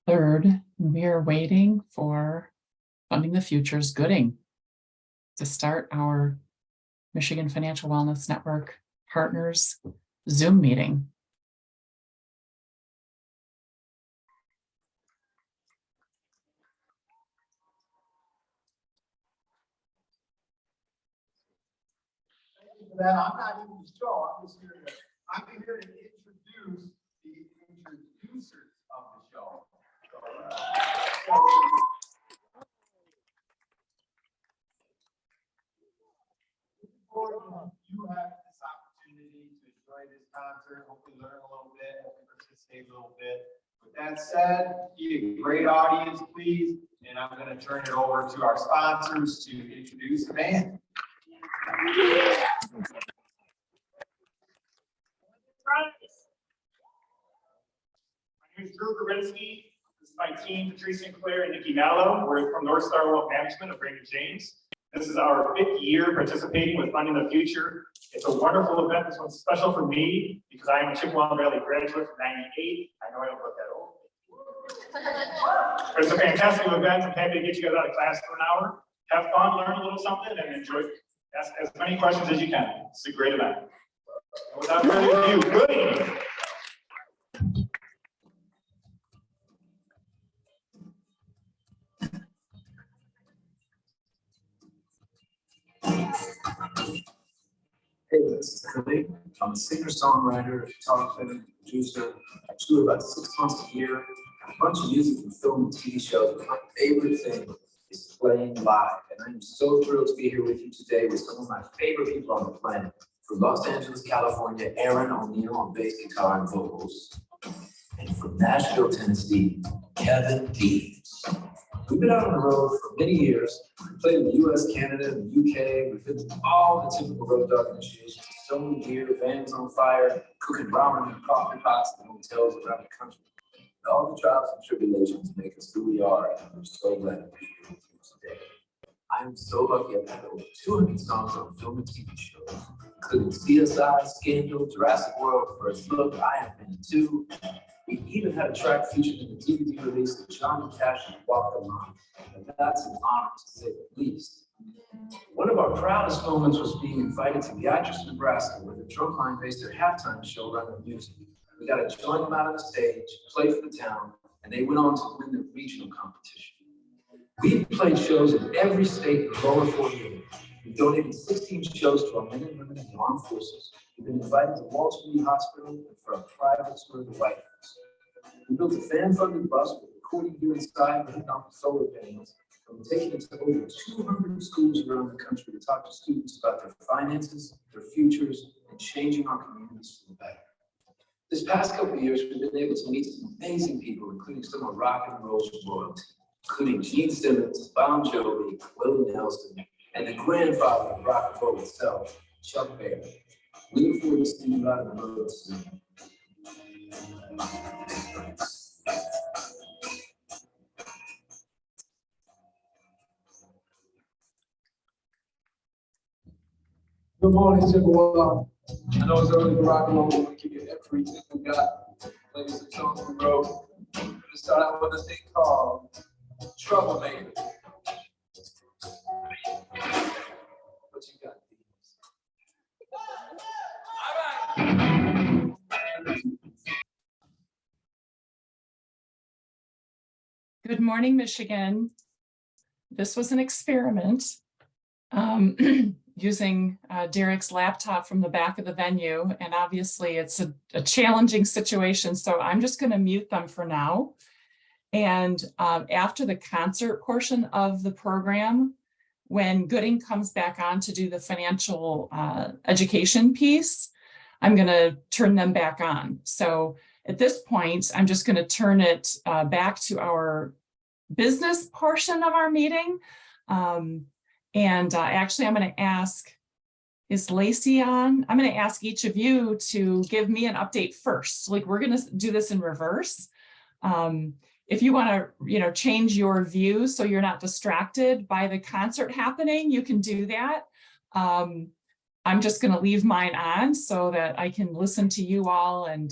Third, we are waiting for Funding the Future's Gooding to start our Michigan Financial Wellness Network Partners Zoom meeting. That I'm not even the show. I'm here to introduce the introducers of the show. You have this opportunity to enjoy this concert, hopefully learn a little bit, hopefully participate a little bit. With that said, be a great audience, please. And I'm going to turn it over to our sponsors to introduce the band. My name is Drew Gorinsky. This is my team, Patrice Sinclair and Nikki Mallow. We're from North Star Wealth Management of Raymond James. This is our 5th year participating with Funding the Future. It's a wonderful event. This one's special for me because I am a Chippewa Valley graduate from '98. I know I don't look that old. But it's a fantastic event. I'm happy to get you guys out of class for an hour. Have fun, learn a little something, and enjoy. Ask as many questions as you can. It's a great event. And without further ado, good evening. Hey, this is Cody. I'm a singer-songwriter, photographer, producer. I tour about 6 months a year. I have a bunch of music and film and TV shows, but my favorite thing is playing live. And I'm so thrilled to be here with you today with some of my favorite people on the planet. From Los Angeles, California, Aaron O'Neill on bass guitar and vocals. And from Nashville, Tennessee, Kevin Deves. We've been out on the road for many years. We played in the US, Canada, and the UK. We've been to all the typical road dog initiations, stolen gear, vans on fire, cooking ramen and coffee pots in hotels around the country. And all the trials and tribulations make us who we are, and we're so glad to be here with you today. I'm so lucky I've had over 200 songs on film and TV shows, including CSI, Scandal, Jurassic World, First Look, I Have Been Too. We even had a track featured in the DVD release of Johnny Cash and Walk the Line, and that's an honor to say the least. One of our proudest moments was being invited to Beatrice, Nebraska, where the Drumline based their halftime show around their music. We got to join them out on the stage, play for the town, and they went on to win the regional competition. We've played shows in every state in the lower 48. We've donated 16 shows to our men and women in the armed forces. We've been invited to Walter Reed Hospital and for our private tour of the White House. We built a fan-funded bus with recording gear inside and off solar panels. And we're taking it to over 200 schools around the country to talk to students about their finances, their futures, and changing our communities for the better. This past couple of years, we've been able to meet some amazing people, including some of rock and roll's royalty, including Gene Simmons, Bon Jovi, Willie Nelson, and the grandfather of rock and roll itself, Chuck Berry. We look forward to seeing you out on the road soon. Good morning, Chippewa. I know it's early to rock and roll, but we give you everything we got. Play some songs we wrote. We're going to start out with a thing called Troublemaker. What you got? Good morning, Michigan. This was an experiment using Derek's laptop from the back of the venue, and obviously it's a challenging situation, so I'm just going to mute them for now. And after the concert portion of the program, when Gooding comes back on to do the financial education piece, I'm going to turn them back on. So at this point, I'm just going to turn it back to our business portion of our meeting. Actually, I'm going to ask, is Lacey on? I'm going to ask each of you to give me an update first. Like, we're going to do this in reverse. If you want to, change your view so you're not distracted by the concert happening, you can do that. I'm just going to leave mine on so that I can listen to you all and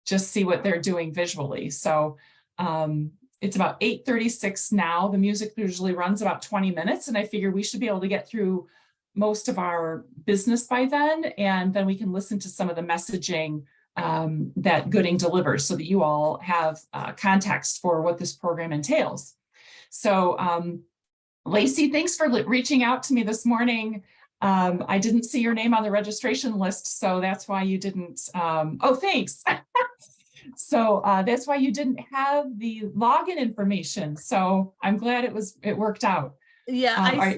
just see what they're doing visually. So It's about 8:36 now. The music usually runs about 20 minutes, and I figure we should be able to get through most of our business by then, and then we can listen to some of the messaging that Gooding delivers so that you all have context for what this program entails. So Lacey, thanks for reaching out to me this morning. I didn't see your name on the registration list, so that's why you didn't. Oh, thanks. So that's why you didn't have the login information. So I'm glad it worked out. Yeah,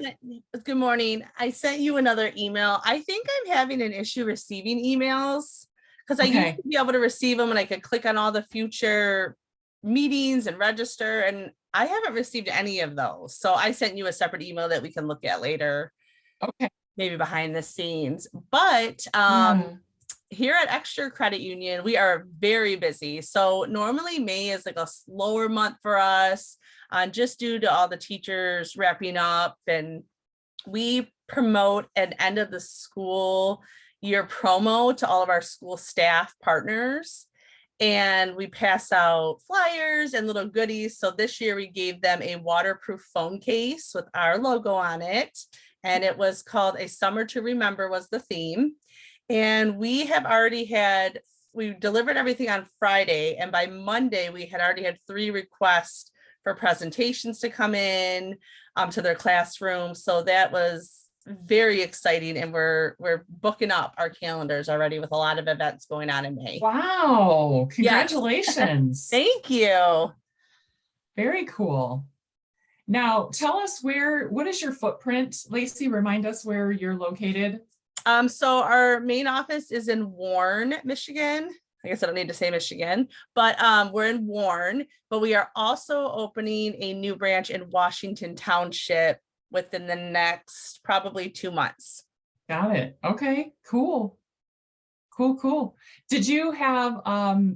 good morning. I sent you another email. I think I'm having an issue receiving emails because I used to be able to receive them and I could click on all the future meetings and register, and I haven't received any of those. So I sent you a separate email that we can look at later. Okay. Maybe behind the scenes. But here at Extra Credit Union, we are very busy. So normally May is like a slower month for us, just due to all the teachers wrapping up. And we promote an end of the school year promo to all of our school staff partners. And we pass out flyers and little goodies. So this year we gave them a waterproof phone case with our logo on it. And it was called A Summer to Remember was the theme. And we delivered everything on Friday. And by Monday, we had already had 3 requests for presentations to come in to their classroom. So that was very exciting. And we're booking up our calendars already with a lot of events going on in May. Wow. Congratulations. Yes. Thank you. Very cool. Now tell us what is your footprint? Lacey, remind us where you're located. So our main office is in Warren, Michigan. I guess I don't need to say Michigan, but we're in Warren, but we are also opening a new branch in Washington Township within the next probably 2 months. Got it. Okay, cool. Cool. Did you have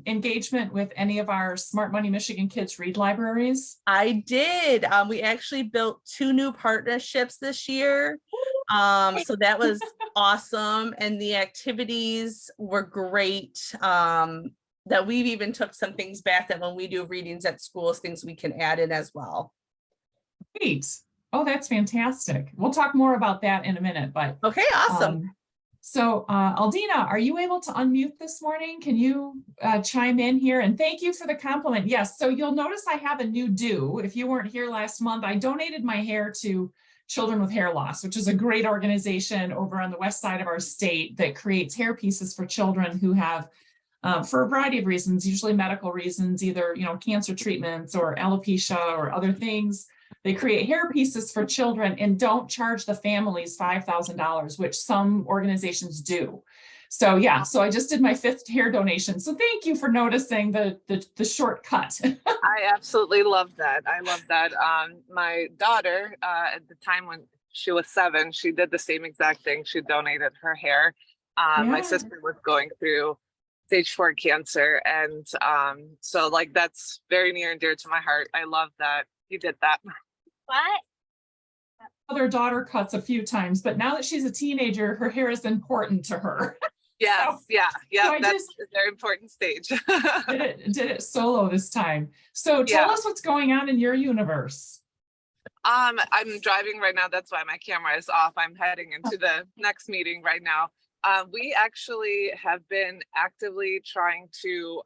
engagement with any of our Smart Money Michigan Kids Read libraries? I did. We actually built 2 new partnerships this year. So that was awesome. And the activities were great. That we've even took some things back that when we do readings at schools, things we can add in as well. Great. Oh, that's fantastic. We'll talk more about that in a minute, but okay, awesome. So Aldina, are you able to unmute this morning? Can you chime in here? And thank you for the compliment. Yes, so you'll notice I have a new do. If you weren't here last month, I donated my hair to Children with Hair Loss, which is a great organization over on the west side of our state that creates hair pieces for children who have, for a variety of reasons, usually medical reasons, either cancer treatments or alopecia or other things. They create hair pieces for children and don't charge the families $5,000, which some organizations do. So yeah, so I just did my 5th hair donation. So thank you for noticing the shortcut. I absolutely love that. I love that. My daughter, at the time when she was 7, she did the same exact thing. She donated her hair. My sister was going through stage 4 cancer. And so like, that's very near and dear to my heart. I love that you did that. What? Their daughter cuts a few times, but now that she's a teenager, her hair is important to her. Yes, so, yeah, so that's a very important stage. did it solo this time. So tell us what's going on in your universe. I'm driving right now. That's why my camera is off. I'm heading into the next meeting right now. We actually have been actively trying to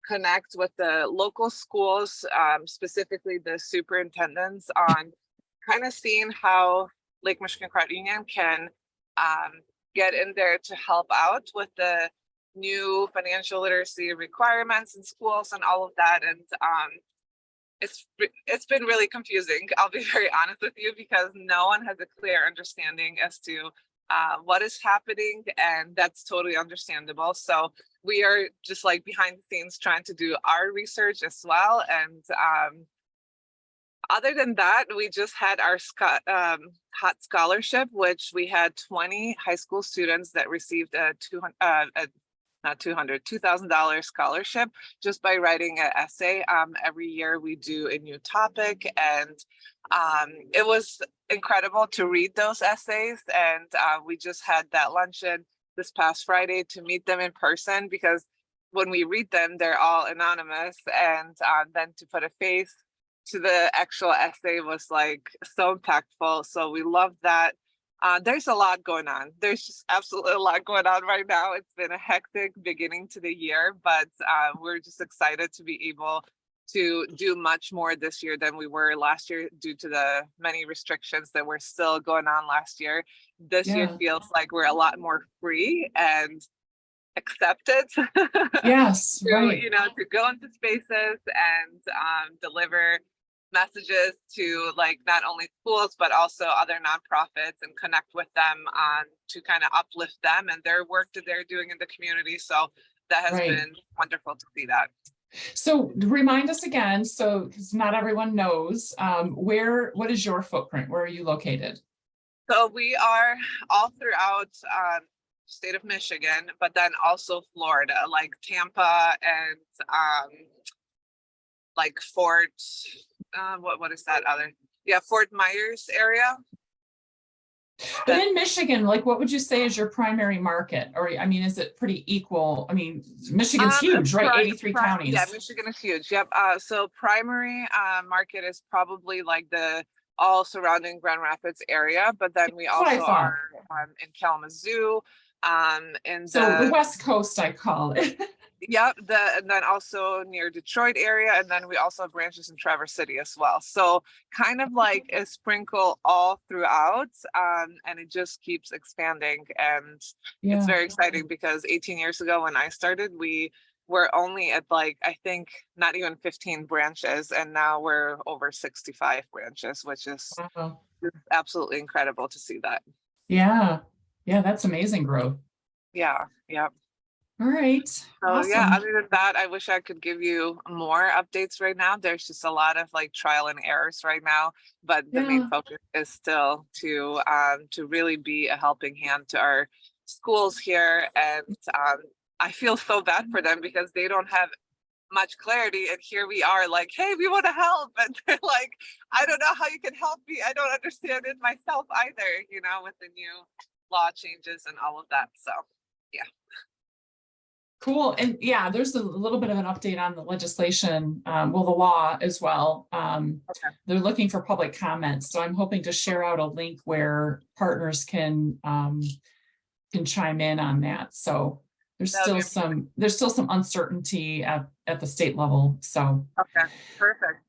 connect with the local schools, specifically the superintendents, on kind of seeing how Lake Michigan Credit Union can get in there to help out with the new financial literacy requirements in schools and all of that. And it's been really confusing. I'll be very honest with you, because no one has a clear understanding as to what is happening, and that's totally understandable. So we are just like behind the scenes trying to do our research as well. And other than that, we just had our hot scholarship, which we had 20 high school students that received a $2,000 scholarship just by writing an essay. Every year we do a new topic, and it was incredible to read those essays. And we just had that luncheon this past Friday to meet them in person, because when we read them, they're all anonymous, and then to put a face to the actual essay was like so impactful. So we love that. There's a lot going on. There's just absolutely a lot going on right now. It's been a hectic beginning to the year, but we're just excited to be able to do much more this year than we were last year due to the many restrictions that were still going on last year. This year Yeah. feels like we're a lot more free and accepted. Yes, to, right. to go into spaces and deliver messages to like not only schools but also other nonprofits and connect with them to kind of uplift them and their work that they're doing in the community. So that has Right. been wonderful to see that. So remind us again, so because not everyone knows, what is your footprint? Where are you located? So we are all throughout state of Michigan, but then also Florida, like Tampa and like Fort, what is that other? Yeah, Fort Myers area. But in Michigan, like, what would you say is your primary market? Or, I mean, is it pretty equal? I mean, Michigan's huge, right? 83 counties. Yeah, Michigan is huge. Yep. So primary market is probably like the all surrounding Grand Rapids area, but then we also are in Kalamazoo, in the West Coast, I call it. Yep, and then also near Detroit area, and then we also have branches in Traverse City as well. So kind of like a sprinkle all throughout, and it just keeps expanding. And it's very exciting because 18 years ago when I started, we were only at like, I think not even 15 branches, and now we're over 65 branches, which is absolutely incredible to see that. Yeah, that's amazing growth. Yeah. All right. So awesome. Yeah, other than that, I wish I could give you more updates right now. There's just a lot of like trial and errors right now, but the main focus is still to really be a helping hand to our schools here. And I feel so bad for them because they don't have much clarity. And here we are like, hey, we want to help. And they're like, I don't know how you can help me. I don't understand it myself either, with the new law changes and all of that. So yeah. Cool. And yeah, there's a little bit of an update on the legislation, the law as well. They're looking for public comments. So I'm hoping to share out a link where partners can chime in on that. So there's still some uncertainty at the state level. So okay, perfect.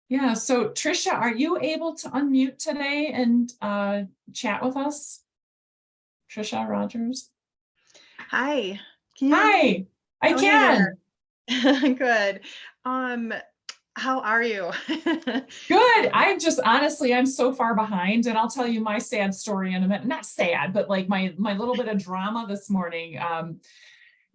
Yeah. So Tricia, are you able to unmute today and chat with us? Tricia Rogers. Hi. Hi, I can. Good. How are you? Good. I'm so far behind, and I'll tell you my sad story in a minute. Not sad, but like my little bit of drama this morning. I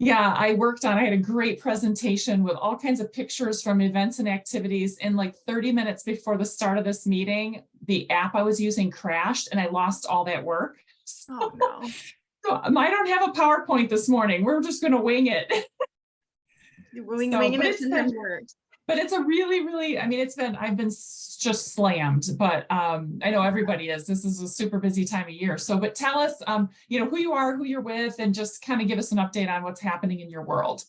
had a great presentation with all kinds of pictures from events and activities. And like 30 minutes before the start of this meeting, the app I was using crashed and I lost all that work. Oh no. So I don't have a PowerPoint this morning. We're just going to wing it. Winging it sometimes works. But it's a really, I've been just slammed, but I know everybody is. This is a super busy time of year. So, but tell us, who you are, who you're with, and just kind of give us an update on what's happening in your world.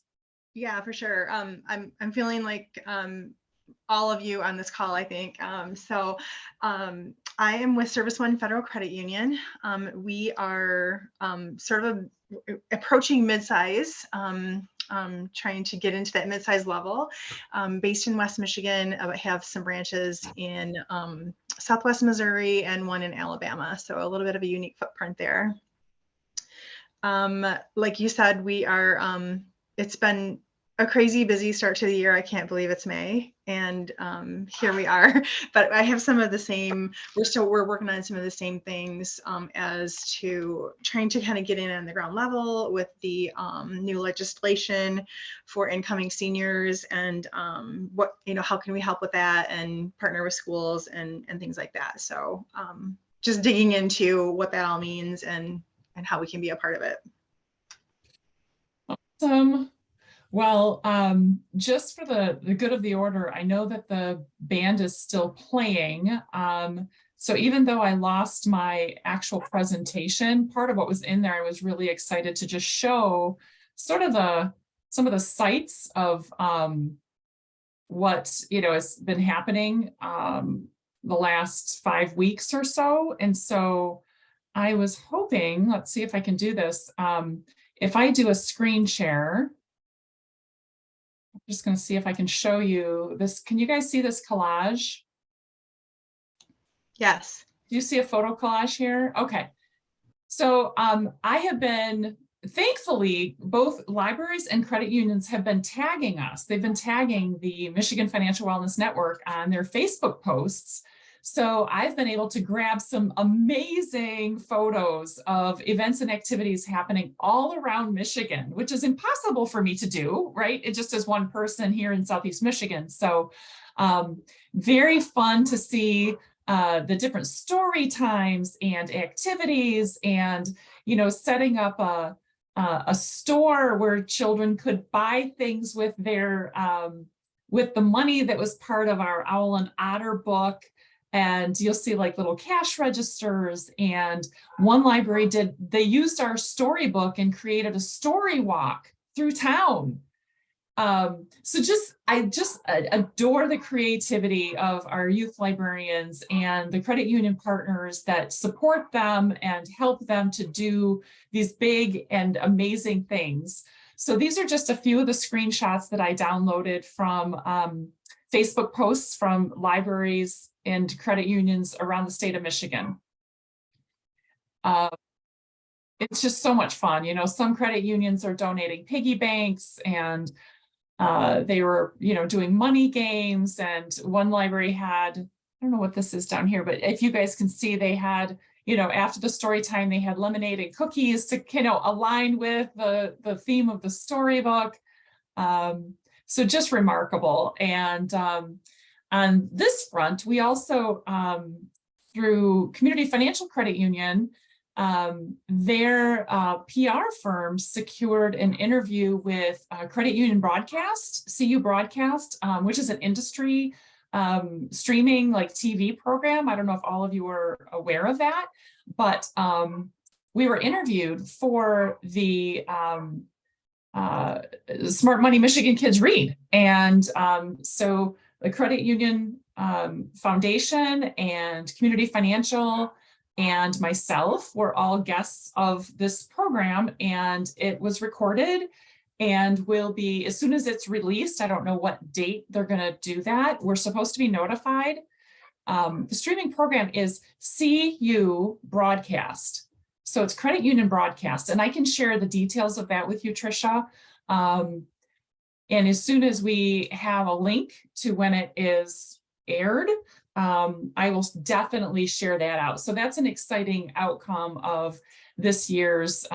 Yeah, for sure. I'm feeling like all of you on this call, I think. I am with Service One Federal Credit Union. We are sort of approaching mid-size, trying to get into that mid-size level. Based in West Michigan, I have some branches in Southwest Missouri and one in Alabama. So a little bit of a unique footprint there. Like you said, we are, it's been a crazy busy start to the year. I can't believe it's May, and here we are. But I have some of the same, we're working on some of the same things as to trying to kind of get in on the ground level with the new legislation for incoming seniors, and how can we help with that and partner with schools and things like that. So just digging into what that all means and how we can be a part of it. Awesome. Well, just for the good of the order, I know that the band is still playing. So even though I lost my actual presentation, part of what was in there, I was really excited to just show sort of some of the sights of what, has been happening the last 5 weeks or so. And so I was hoping, let's see if I can do this. If I do a screen share, I'm just going to see if I can show you this. Can you guys see this collage? Yes. Do you see a photo collage here? Okay. So I have been, thankfully, both libraries and credit unions have been tagging us. They've been tagging the Michigan Financial Wellness Network on their Facebook posts. So I've been able to grab some amazing photos of events and activities happening all around Michigan, which is impossible for me to do, right? It just is one person here in Southeast Michigan. So very fun to see the different story times and activities, and setting up a store where children could buy things with their with the money that was part of our Owl and Otter book. And you'll see like little cash registers, and one library they used our storybook and created a story walk through town. So I just adore the creativity of our youth librarians and the credit union partners that support them and help them to do these big and amazing things. So these are just a few of the screenshots that I downloaded from Facebook posts from libraries and credit unions around the state of Michigan. It's just so much fun. Some credit unions are donating piggy banks, and they were, doing money games. And one library had, I don't know what this is down here, but if you guys can see, they had, after the story time, they had lemonade and cookies to, align with the theme of the storybook. So just remarkable. And on this front, we also, through Community Financial Credit Union, their PR firm secured an interview with Credit Union Broadcast, CU Broadcast, which is an industry streaming like TV program. I don't know if all of you are aware of that, but we were interviewed for the Smart Money Michigan Kids Read. And so the Credit Union Foundation and Community Financial and myself were all guests of this program, and it was recorded and will be, as soon as it's released, I don't know what date they're going to do that. We're supposed to be notified. The streaming program is CU Broadcast. So it's Credit Union Broadcast, and I can share the details of that with you, Tricia. And as soon as we have a link to when it is aired, I will definitely share that out. So that's an exciting outcome of this year's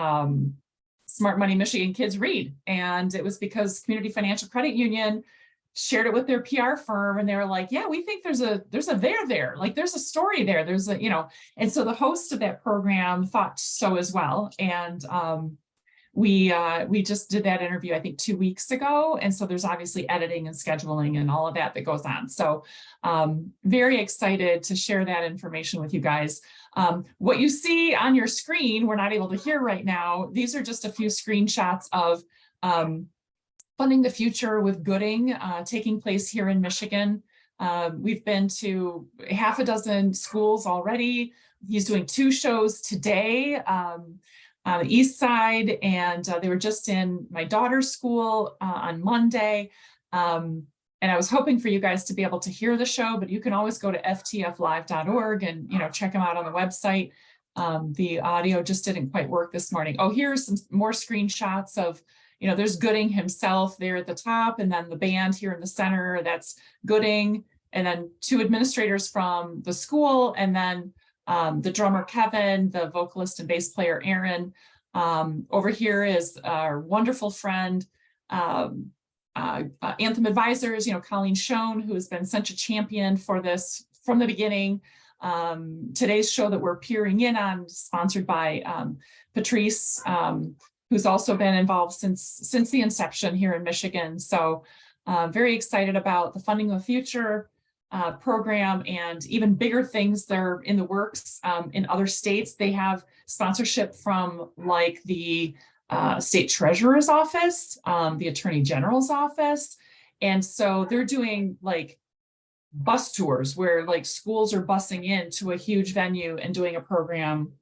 Smart Money Michigan Kids Read. And it was because Community Financial Credit Union shared it with their PR firm, and they were like, yeah, we think there's a there, like there's a story there. There's a, and so the host of that program thought so as well. And we just did that interview, I think 2 weeks ago. And so there's obviously editing and scheduling and all of that goes on. So very excited to share that information with you guys. What you see on your screen, we're not able to hear right now. These are just a few screenshots of Funding the Future with Gooding taking place here in Michigan. We've been to half a dozen schools already. He's doing 2 shows today. On the east side, and they were just in my daughter's school on Monday. And I was hoping for you guys to be able to hear the show, but you can always go to ftflive.org and check them out on the website. The audio just didn't quite work this morning. Oh, here's some more screenshots of, there's Gooding himself there at the top, and then the band here in the center, that's Gooding, and then 2 administrators from the school, and then the drummer Kevin, the vocalist and bass player Aaron. Over here is our wonderful friend, Anthem Advisors, Colleen Schoen, who has been such a champion for this from the beginning. Today's show that we're peering in on, sponsored by Patrice, who's also been involved since the inception here in Michigan. So very excited about the Funding the Future program, and even bigger things that are in the works in other states. They have sponsorship from like the state treasurer's office, the attorney general's office. And so they're doing like bus tours where like schools are busing into a huge venue and doing a program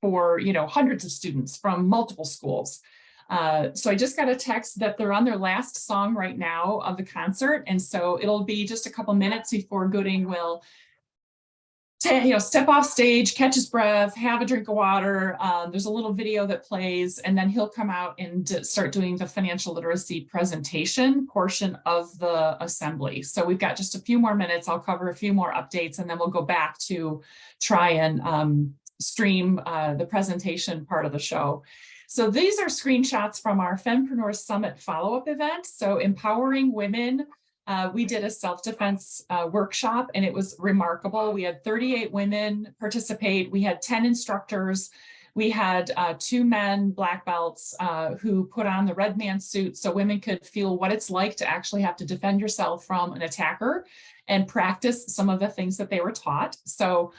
for, you know, hundreds of students from multiple schools. So I just got a text that they're on their last song right now of the concert. And so it'll be just a couple minutes before Gooding will step off stage, catch his breath, have a drink of water. There's a little video that plays, and then he'll come out and start doing the financial literacy presentation portion of the assembly. So we've got just a few more minutes. I'll cover a few more updates, and then we'll go back to try and stream the presentation part of the show. So these are screenshots from our FemPreneur Summit follow-up event. So empowering women. We did a self-defense workshop, and it was remarkable. We had 38 women participate. We had 10 instructors. We had 2 men, black belts, who put on the red man suit so women could feel what it's like to actually have to defend yourself from an attacker and practice some of the things that they were taught. So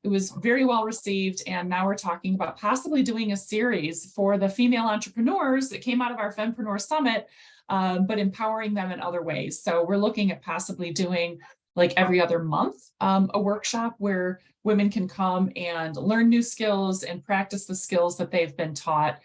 it was very well received. And now we're talking about possibly doing a series for the female entrepreneurs that came out of our FemPreneur Summit, but empowering them in other ways. So we're looking at possibly doing like every other month, a workshop where women can come and learn new skills and practice the skills that they've been taught.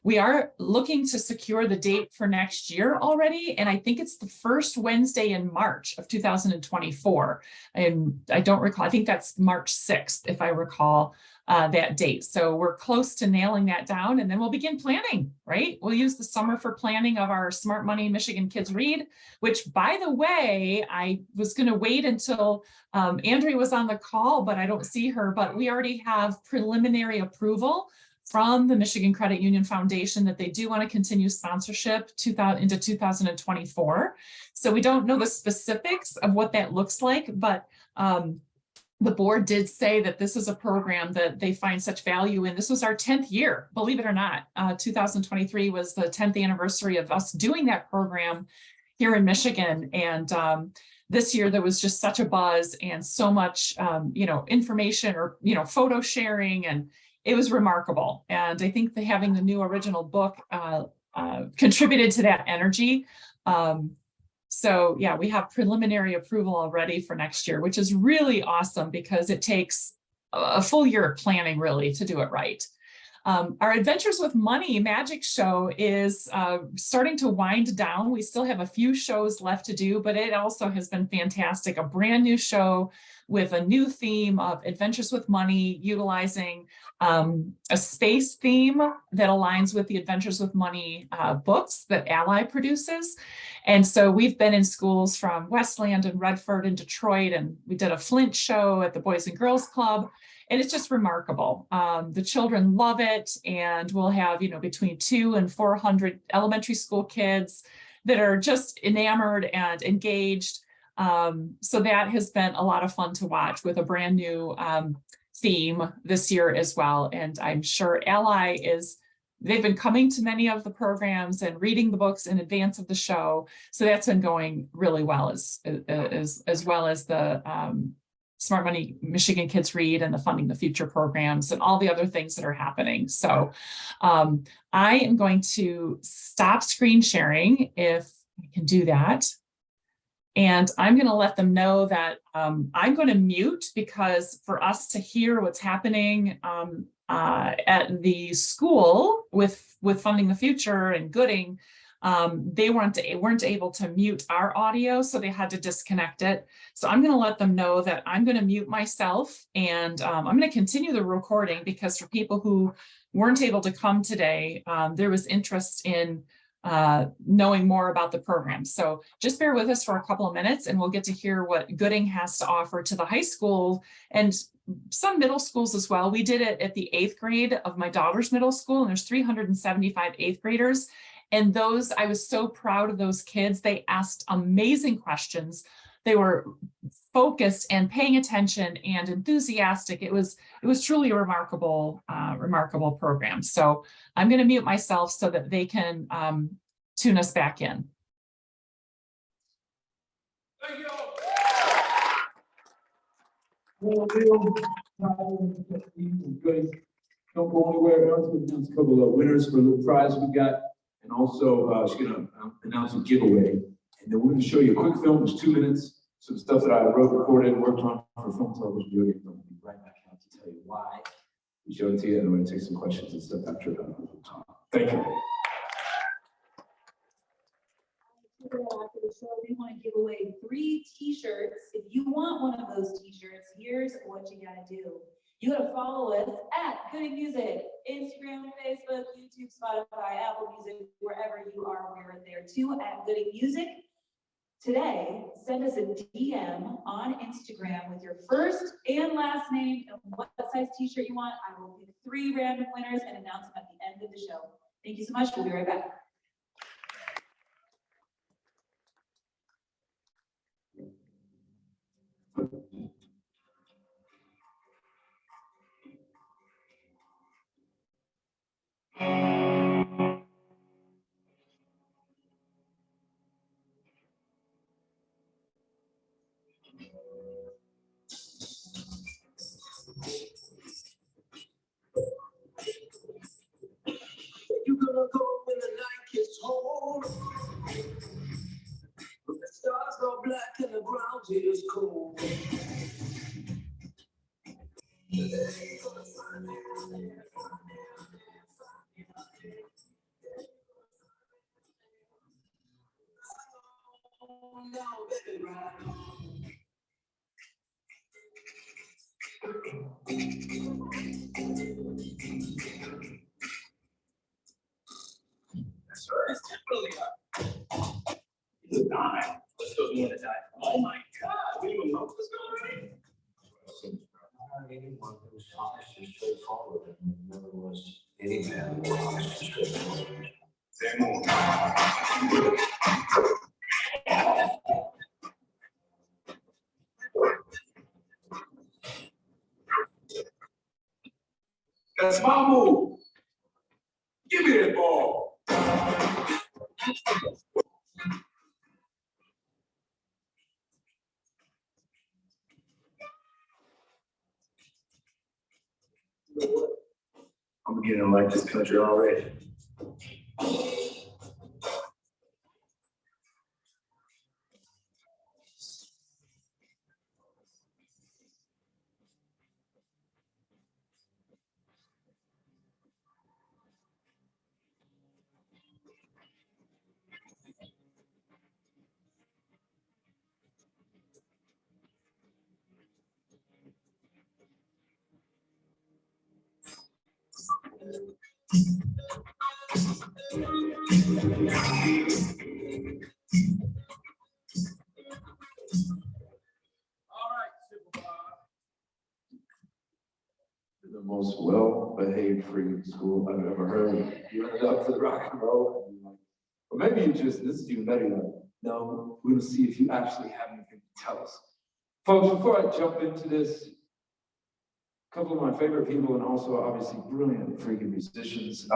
We are looking to secure the date for next year already. And I think it's the first Wednesday in March of 2024. And I don't recall, I think that's March 6th, if I recall that date. So we're close to nailing that down, and then we'll begin planning, right? We'll use the summer for planning of our Smart Money Michigan Kids Read, which, by the way, I was going to wait until Andrea was on the call, but I don't see her, but we already have preliminary approval from the Michigan Credit Union Foundation that they do want to continue sponsorship into 2024. So we don't know the specifics of what that looks like, but the board did say that this is a program that they find such value in. This was our 10th year, believe it or not. 2023 was the 10th anniversary of us doing that program here in Michigan. And this year there was just such a buzz and so much, information or, photo sharing, and it was remarkable. And I think that having the new original book contributed to that energy. So yeah, we have preliminary approval already for next year, which is really awesome because it takes a full year of planning really to do it right. Our Adventures with Money magic show is starting to wind down. We still have a few shows left to do, but it also has been fantastic. A brand new show with a new theme of Adventures with Money, utilizing a space theme that aligns with the Adventures with Money books that Ally produces. And so we've been in schools from Westland and Redford and Detroit, and we did a Flint show at the Boys and Girls Club. And it's just remarkable. The children love it. And we'll have, between 200 and 400 elementary school kids that are just enamored and engaged. So that has been a lot of fun to watch with a brand new theme this year as well. And I'm sure Ally they've been coming to many of the programs and reading the books in advance of the show. So that's been going really well as well as the Smart Money Michigan Kids Read and the Funding the Future programs and all the other things that are happening. So I am going to stop screen sharing if I can do that. And I'm going to let them know that I'm going to mute, because for us to hear what's happening at the school with Funding the Future and Gooding, they weren't able to mute our audio, so they had to disconnect it. So I'm going to let them know that I'm going to mute myself, and I'm going to continue the recording, because for people who weren't able to come today, there was interest in knowing more about the program. So just bear with us for a couple of minutes, and we'll get to hear what Gooding has to offer to the high school and some middle schools as well. We did it at the 8th grade of my daughter's middle school, and there's 375 8th graders. And I was so proud of those kids. They asked amazing questions. They were focused and paying attention and enthusiastic. It was truly a remarkable program. So I'm going to mute myself so that they can tune us back in. Thank you. Don't go anywhere. Erin's going to announce a couple of winners for a little prize we got. And also, she's going to announce a giveaway. And then we're going to show you a quick film. It's 2 minutes. Some stuff that I wrote, recorded, worked on for film, television, video game. I'll be right back out to tell you why. We show it to you, and we're going to take some questions and stuff after that. Thank you. After the show, we want to give away 3 t-shirts. If you want one of those t-shirts, here's what you gotta do. You gotta follow us at Goody Music, Instagram, Facebook, YouTube, Spotify, Apple Music, wherever you are, we're there too at Goody Music. Today, send us a DM on Instagram with your first and last name and what size t-shirt you want. I will pick 3 random winners and announce them at the end of the show. Thank you so much. We'll be right back. You gonna go when the night gets cold. When the stars are black and the ground is cold. That's right. It's definitely up. He's dying. Let's go to die. Oh my God. We even know what's going on. Anyone who's honest and straightforward, and never was any man who was honest and straightforward. Say more. That's my move. Give me that ball. I'm beginning to like this country already. The most well-behaved freaking school I've ever heard. You ended up for the rock and roll. Or maybe you just, this is even better. Like, no, we're gonna see if you actually have anything to tell us. Folks, before I jump into this, a couple of my favorite people and also obviously brilliant freaking musicians.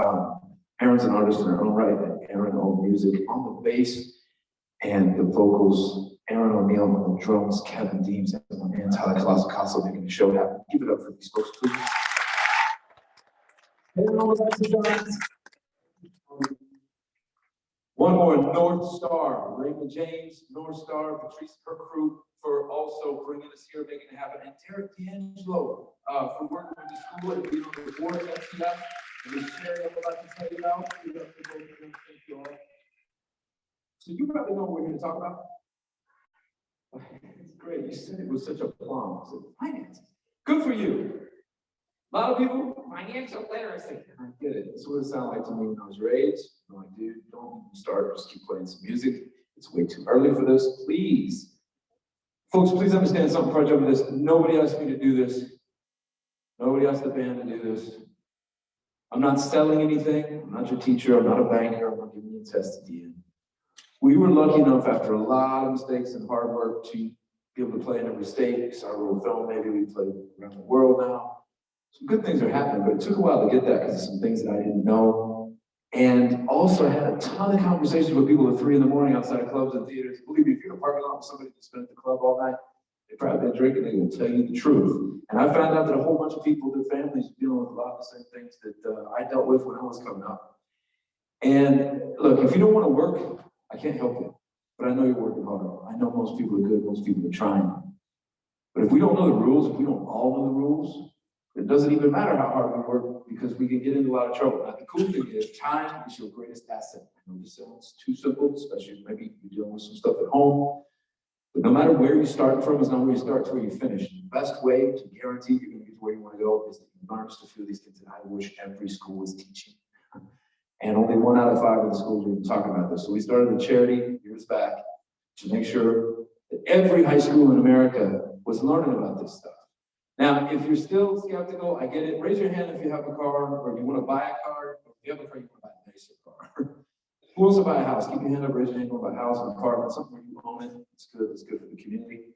Erin's an artist in her own right, and Erin on music, on the bass and the vocals. Erin O'Neill on the drums, Kevin Deems, and my man Tyler Colossacasso making the show happen. Give it up for these folks, please. One more, North Star, Raymond James, North Star, Patrice, her crew, for also bringing us here, making it happen, and Derek D'Angelo, for working with the school and being on the board at FTF, and the sharing I'm about to tell you about. Thank you all. So you probably know what we're here to talk about. It's great. You said it with such a plum. I said, finance. Good for you. A lot of people, financial literacy. I get it. That's what it sounded like to me when I was raised. I'm like, dude, don't even start. Just keep playing some music. It's way too early for this. Please. Folks, please understand something before I jump into this. Nobody asked me to do this. Nobody asked the band to do this. I'm not selling anything. I'm not your teacher. I'm not a banker. I'm not giving you a test at the end. We were lucky enough after a lot of mistakes and hard work to be able to play in every state. We saw a little film, maybe we play around the world now. Some good things are happening, but it took a while to get that because of some things that I didn't know. And also I had a ton of conversations with people at 3 in the morning outside of clubs and theaters. Believe me, if you're in a parking lot with somebody that's been at the club all night, They probably been drinking, they will tell you the truth. And I found out that a whole bunch of people, their families are dealing with a lot of the same things that I dealt with when I was coming up. And look, if you don't want to work, I can't help you, but I know you're working hard. I know most people are good, most people are trying. But if we don't know the rules, if we don't all know the rules, it doesn't even matter how hard we work because we can get into a lot of trouble. Now, the cool thing is time is your greatest asset. I know this sounds too simple, especially if maybe you're dealing with some stuff at home. But no matter where you start from, is not where you start, it's where you finish. The best way to guarantee you're going to get to where you want to go is that you learn to feel these things that I wish every school was teaching. And only 1 out of 5 of the schools are even talking about this. So we started a charity years back to make sure that every high school in America was learning about this stuff. Now, if you're still skeptical, I get it. Raise your hand if you have a car, or if you want to buy a car, or if you have a car, you want to buy a nicer car. Who wants to buy a house? Keep your hand up, raise your hand, you want to buy a house, an apartment, something where you own it. It's good for the community.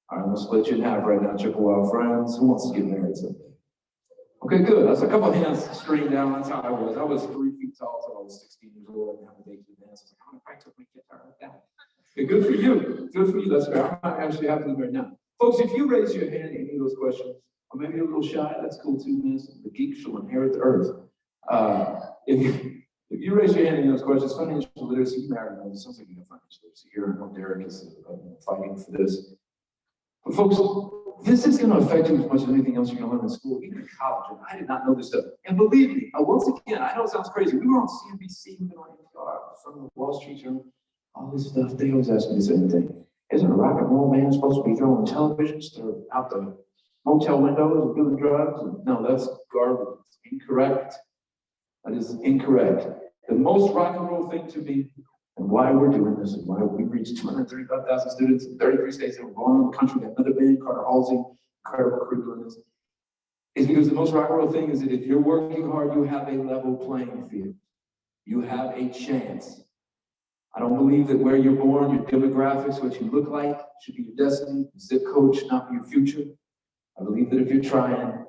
All right, we'll split you in half right now, Chippewa friends. Who wants to get married someday? Okay, good. That's a couple of hands streamed down. That's how I was. I was 3 feet tall until I was 16 years old. I didn't have a date to dance. I was like, I'm going to practice my guitar like that. Okay, good for you. Good for you. That's fair. I'm actually happening right now. Folks, if you raise your hand and any of those questions, or maybe you're a little shy, that's cool too, man. The geek shall inherit the earth. If you raise your hand and those questions, financial literacy, you married, it sounds like you have financial literacy here. I know Derek is fighting for this. But folks, this is going to affect you as much as anything else you're going to learn in school, even in college. And I did not know this stuff. And believe me, once again, I know it sounds crazy. We were on CNBC, we were on NPR, from the Wall Street Journal, all this stuff. They always ask me the same thing. Isn't a rock and roll band supposed to be throwing televisions out the motel windows and doing drugs? No, that's garbage. It's incorrect. That is incorrect. The most rock and roll thing to me, and why we're doing this, and why we reached 235,000 students in 33 states that were going around the country, we have another band, Carter Halsey, incredible curriculum, is because the most rock and roll thing is that if you're working hard, you have a level playing field. You have a chance. I don't believe that where you're born, your demographics, what you look like, should be your destiny. Zip code should not be your future. I believe that if you're trying,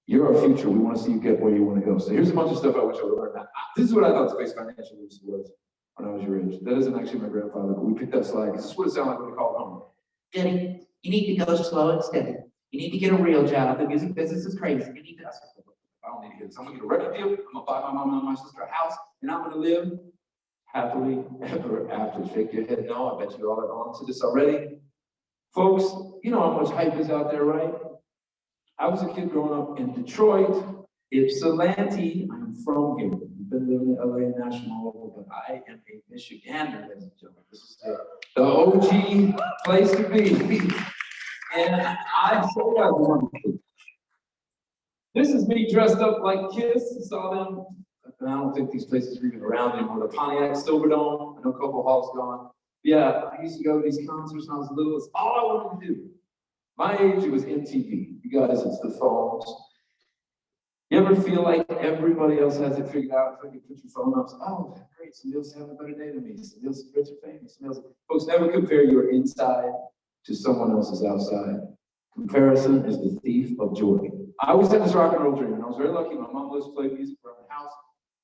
you're our future. We want to see you get where you want to go. So here's a bunch of stuff I wish I would learn. Now, this is what I thought space financial literacy was when I was your age. That isn't actually my grandfather, but we picked that slide. This is what it sounded like when we called home. Denny, you need to go slow and steady. You need to get a real job. The music business is crazy. You need to. I don't need to hear this. I'm going to get a record deal. I'm going to buy my mom and my sister a house, and I'm going to live happily ever after. Shake your head no. I bet you all are on to this already. Folks, you know how much hype is out there, right? I was a kid growing up in Detroit, Ypsilanti. I'm from here. I've been living in LA national, but I am a Michigander, ladies and gentlemen. This is the OG place to be. And I so wonderful. This is me dressed up like Kiss. Saw them. I don't think these places are even around anymore. The Pontiac Silverdome. I know Coco Hall's gone. Yeah, I used to go to these concerts when I was little. It's all I wanted to do. My age, it was MTV. You guys, it's the phones. You ever feel like everybody else has it figured out? If you put your phone up, oh, great, somebody else having a better day than me. Somebody else is rich or famous. Folks, never compare your inside to someone else's outside. Comparison is the thief of joy. I always had this rock and roll dream, and I was very lucky. My mom let us play music around the house.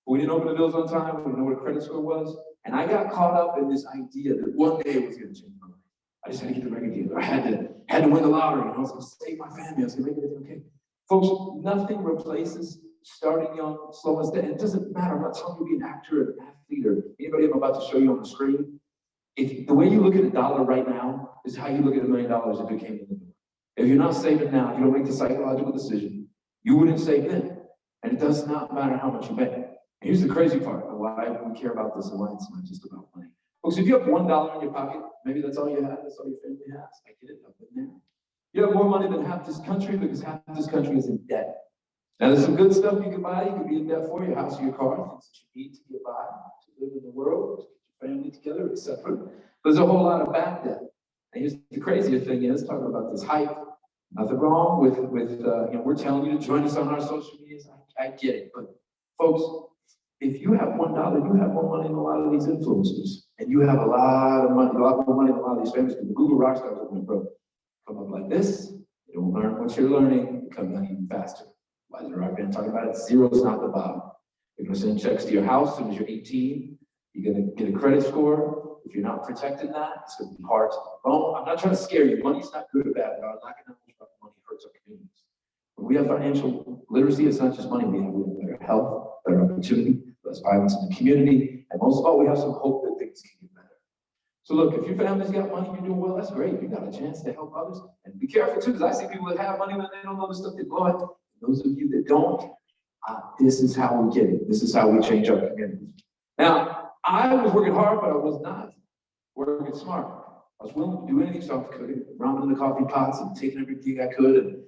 But we didn't open the bills on time. We didn't know what a credit score was. And I got caught up in this idea that one day it was going to change my life. I just had to get the record deal. I had to win the lottery. And I was going to save my family. I was going to make everything okay. Folks, nothing replaces starting young, slow and steady. It doesn't matter. I'm not telling you to be an actor or an athlete or anybody I'm about to show you on the screen. If the way you look at $1 right now is how you look at $1 million if it came in the door. If you're not saving now, if you don't make the psychological decision, you wouldn't save then. And it does not matter how much you make. And here's the crazy part of why we care about this and why it's not just about money. Folks, if you have $1 in your pocket, maybe that's all you have, that's all your family has. I get it, I've been there. You have more money than half this country because half this country is in debt. Now, there's some good stuff you can buy. You can be in debt for your house or your car, things that you need to get by, to live in the world, to get your family together, etc. There's a whole lot of bad debt. And here's the crazier thing is, talking about this hype, nothing wrong with we're telling you to join us on our social medias. I get it, but folks, if you have $1, you have more money than a lot of these influencers, and you have a lot of money, a lot more money than a lot of these famous people. Google rock stars are going to come up like this. You don't learn what you're learning, you come down even faster. Why is the rock band talking about it? Zero is not the bottom. You're going to send checks to your house as soon as you're 18. You're going to get a credit score. If you're not protecting that, it's going to be hard. Well, I'm not trying to scare you. Money's not good or bad. Not knocking about money hurts our communities. When we have financial literacy, it's not just money. We have better health, better opportunity, less violence in the community, and most of all, we have some hope that things can get better. So look, if your family's got money, you're doing well, that's great. You got a chance to help others. And be careful too, because I see people that have money, but they don't know the stuff they blow it. Those of you that don't, this is how we get it. This is how we change our communities. Now, I was working hard, but I was not working smart. I was willing to do anything, so I was cooking, ramen in the coffee pots and taking everything I could and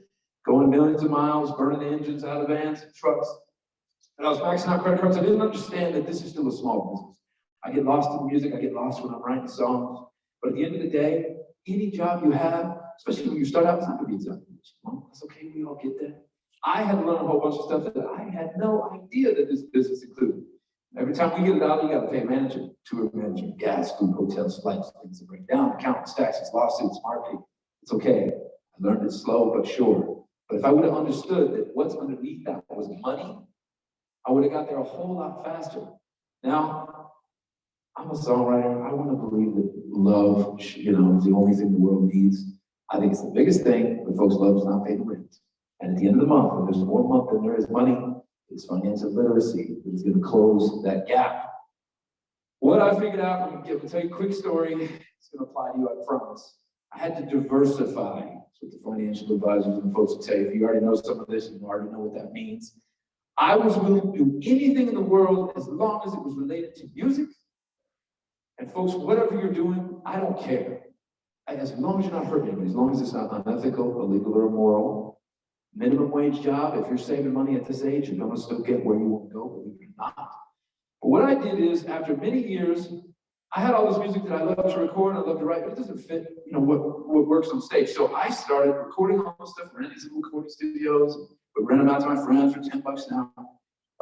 going millions of miles, burning the engines out of vans and trucks. And I was maxing out credit cards. I didn't understand that this is still a small business. I get lost in music. I get lost when I'm writing songs. But at the end of the day, any job you have, especially when you start out, it's not going to be exactly what you want. That's okay. We all get that. I had to learn a whole bunch of stuff that I had no idea that this business included. Every time we get a dollar, you got to pay a manager, tour manager, gas, food, hotels, flights, things that break down, accountants, taxes, lawsuits, marketing. It's okay. I learned it slow but sure. But if I would have understood that what's underneath that was money, I would have got there a whole lot faster. Now, I'm a songwriter. I want to believe that love, is the only thing the world needs. I think it's the biggest thing that folks love is not pay the rent. And at the end of the month, when there's more month than there is money, it's financial literacy that is going to close that gap. What I figured out, I'm going to tell you a quick story. It's going to apply to you, I promise. I had to diversify. That's what the financial advisors and folks would say. If you already know some of this, you already know what that means. I was willing to do anything in the world as long as it was related to music. And folks, whatever you're doing, I don't care. As long as you're not hurting anybody, as long as it's not unethical, illegal, or immoral. Minimum wage job, if you're saving money at this age, you're gonna still get where you want to go, believe it or not. But what I did is, after many years, I had all this music that I love to record, I love to write, but it doesn't fit, what works on stage. So I started recording all this stuff, renting some recording studios, but rent them out to my friends for $10 now.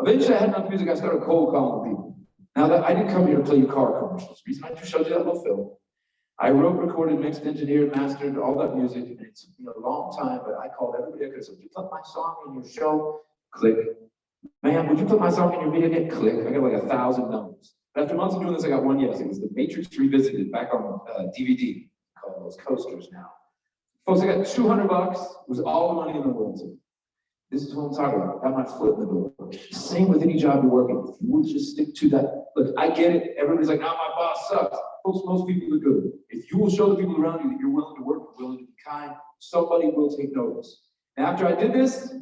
Eventually, I had enough music, I started cold calling people. Now that I didn't come here to play you car commercials. The reason I just showed you that little film. I wrote, recorded, mixed, engineered, mastered all that music, and it took me a long time, but I called everybody I could. So, would you put my song in your show? Click. Man, would you put my song in your video? Get click. I got like 1,000 numbers. But after months of doing this, I got one yes. It was The Matrix Revisited back on DVD. Call those coasters now. Folks, I got $200. It was all the money in the world to me. This is what I'm talking about. Got my foot in the door. Same with any job you're working. If you would just stick to that. Look, I get it. Everybody's like, my boss sucks. Folks, most people are good. If you will show the people around you that you're willing to work, willing to be kind, somebody will take notice. And after I did this,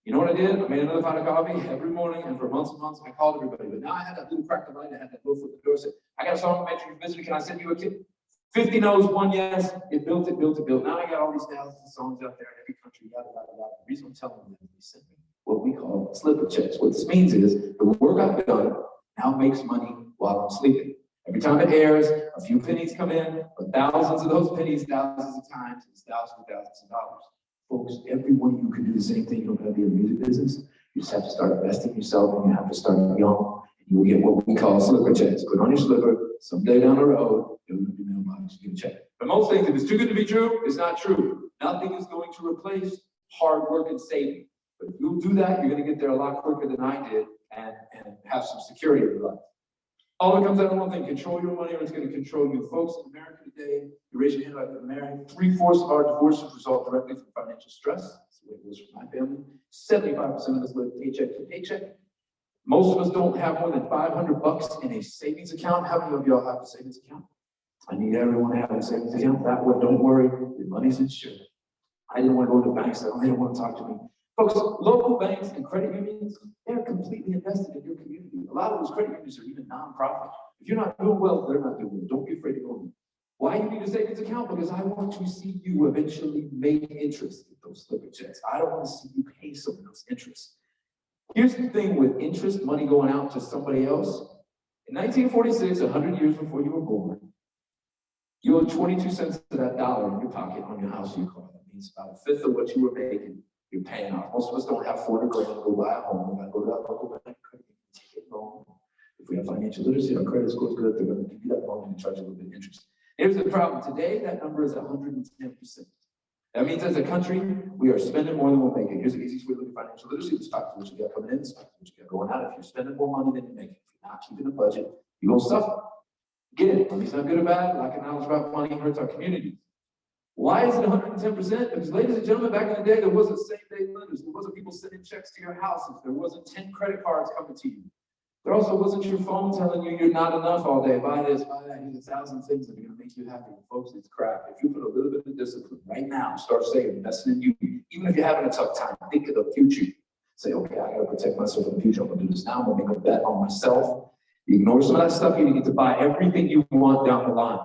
you know what I did? I made another pot of coffee every morning, and for months and months, I called everybody. But now I had that little crack of light. I had that little foot in the door. Said, I got a song to make sure you visit. Can I send you a kit? 50 no's, 1 yes. It built. Now I got all these thousands of songs out there in every country. Yada, yada, yada. The reason I'm telling you that is send me what we call slipper checks. What this means is the work I've done now makes money while I'm sleeping. Every time it airs, a few pennies come in, but thousands of those pennies, thousands of times, it's thousands of dollars. Folks, every one of you can do the same thing. You don't have to be in the music business. You just have to start investing in yourself, and you have to start young. And you will get what we call slipper checks. Put on your slipper, someday down the road, you'll be mailbox, you get a check. But most things, if it's too good to be true, it's not true. Nothing is going to replace hard work and saving. But if you'll do that, you're going to get there a lot quicker than I did and have some security in your life. All it comes down to one thing: control your money, or it's going to control you. Folks, in America today, you raise your hand about getting married. 3/4 of our divorces result directly from financial stress. That's the way it was for my family. 75% of us live paycheck to paycheck. Most of us don't have more than $500 in a savings account. How many of y'all have a savings account? I need everyone to have a savings account. That way, don't worry, your money's insured. I didn't want to go to banks. They didn't want to talk to me. Folks, local banks and credit unions, they're completely invested in your community. A lot of those credit unions are even nonprofit. If you're not doing well, they're not doing well. Don't be afraid to go in. Why you need a savings account? Because I want to see you eventually make interest in those slipper checks. I don't want to see you pay someone else interest. Here's the thing with interest, money going out to somebody else. In 1946, 100 years before you were born, you owe 22 cents to that dollar in your pocket on your house or your car. That means about 1/5 of what you were making. You're paying off. Most of us don't have $400 to go buy a home. We gotta go to that local bank, take it loan. If we have financial literacy, our credit score is good, they're gonna give you that loan and charge you a little bit of interest. Here's the problem. Today, that number is 110%. That means as a country, we are spending more than we're making. Here's the easiest way to look at financial literacy. Let's talk to what you got coming in, let's talk to what you got going out. If you're spending more money than you're making, if you're not keeping a budget, you're gonna suffer. Again, money's not good or bad. Lack of knowledge about money hurts our community. Why is it 110%? Because ladies and gentlemen, back in the day, there wasn't same-day lenders. There wasn't people sending checks to your houses. There wasn't 10 credit cards coming to you. There also wasn't your phone telling you you're not enough all day. Buy this, buy that. Here's 1,000 things that are going to make you happy. Folks, it's crap. If you put a little bit of discipline right now, start saving, investing in you, even if you're having a tough time, think of the future. Say, okay, I got to protect myself in the future. I'm going to do this now. I'm going to make a bet on myself. You ignore some of that stuff, you get to buy everything you want down the line.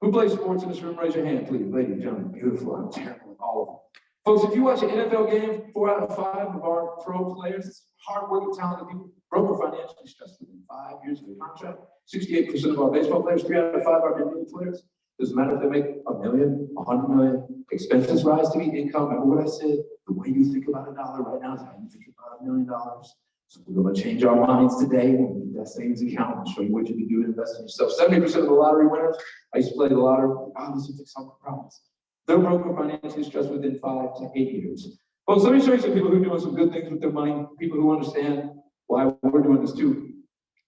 Who plays sports in this room? Raise your hand, please. Ladies and gentlemen, beautiful. I'm terrible with all of them. Folks, if you watch an NFL game, 4 out of 5 of our pro players, hardworking, talented people, broke or financially stressed within 5 years of their contract. 68% of our baseball players, 3 out of 5 are NBA players. Doesn't matter if they make $1 million, $100 million, expenses rise to meet income. Remember what I said? The way you think about $1 right now is how you think about $1 million. So we're going to change our minds today when we do that savings account and show you what you can do to invest in yourself. 70% of the lottery winners, I used to play the lottery, obviously fix some problems. They're broke or financially stressed within 5 to 8 years. Folks, let me show you some people who are doing some good things with their money, people who understand why we're doing this too.